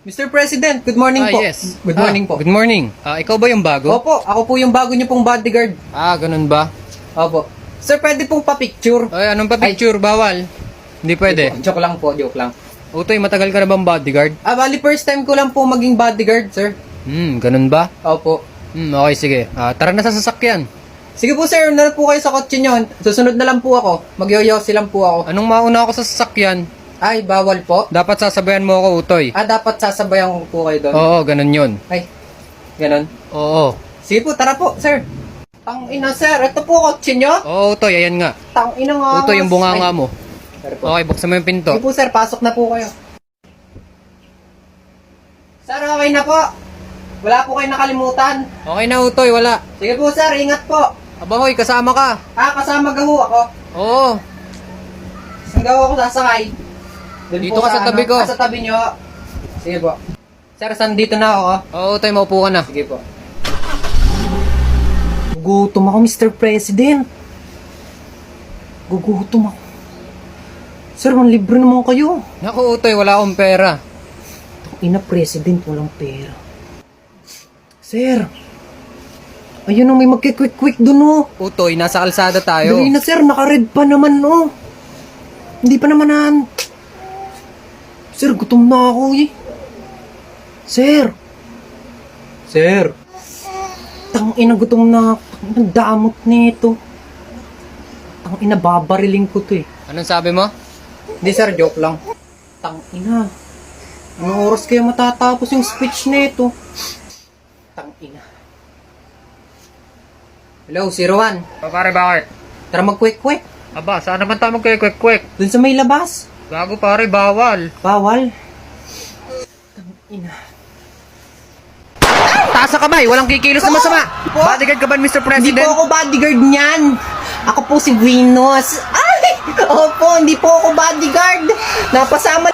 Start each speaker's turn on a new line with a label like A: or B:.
A: Mr. President, good morning po.
B: Yes.
A: Good morning po.
B: Good morning. Ikaw ba yung bago?
A: Opo, ako po yung bago niyo pong bodyguard.
B: Ganun ba?
A: Opo. Sir, pwede pong pa-picture.
B: Ay, anong pa picture? Bawal. Hindi pwede.
A: Joke lang po, joke lang.
B: Utoy, matagal ka na bang bodyguard?
A: Bali, first time ko lang po maging bodyguard, sir.
B: Ganun ba?
A: Opo.
B: Okay, sige. Tara na sa sasakyan.
A: Sige po, sir, na po kayo sa kotse nyo. Susunod na lang po ako. Magyoyosi lang po ako.
B: Anong mauna ako sa sasakyan?
A: Ay, bawal po.
B: Dapat sasabayan mo ako, Utoy.
A: Dapat sasabayan ko po kayo doon.
B: Oo, ganun yun.
A: Ay, ganun.
B: Oo.
A: Sige po, tara po, sir. Tang-ina, sir. Ito po kotse nyo.
B: Oo, Utoy, ayan nga.
A: Tang-ina nga.
B: Utoy, yung bunganga
A: Ay,
B: mo.
A: sir po.
B: Okay, buksan mo yung pinto.
A: Sige po, sir. Pasok na po kayo. Sir, okay na po. Wala po kayo nakalimutan.
B: Okay na, Utoy, wala.
A: Sige po, sir. Ingat po.
B: Hoy, kasama ka.
A: Kasama gaho ako.
B: Oo.
A: Saan gaho ako sasakay? Doon
B: Dito
A: po
B: ka sa tabi ko.
A: Sa tabi nyo. Sige po. Sir, saan dito na ako?
B: Oo, Utoy, maupo ka na.
A: Sige po. Gugutom ako, Mr. President. Gugutom ako. Sir, manlibre naman kayo.
B: Naku, Utoy, wala akong pera.
A: Ina, President, walang pera. Sir. Ayun o, may magkikwik-kwik dun o.
B: Utoy, nasa kalsada tayo.
A: Dali na, sir. Naka-red pa naman o. Hindi pa naman Sir, gutom na ako eh. Sir. Sir. Tang-ina, gutom na ako. Ang damot nito. Tang-ina, babariling ko to eh.
B: Anong sabi mo?
A: Hindi sir, joke lang. Tang-ina. Anong oras kaya matatapos yung speech nito? Tang-ina. Hello, 01.
B: Pare, bakit?
A: Tara mag-quick-quick.
B: Aba, saan naman tayo magkikwek-kwek?
A: Dun sa may labas.
B: Gago pare, bawal.
A: Bawal. Tang-ina.
B: Taas sa kamay, walang kikilos na masama.
A: Po?
B: Bodyguard ka ba, Mr.
A: Hindi
B: President?
A: po ako bodyguard niyan. Ako po si Venus. Ay! Opo, hindi po ako bodyguard. Napasama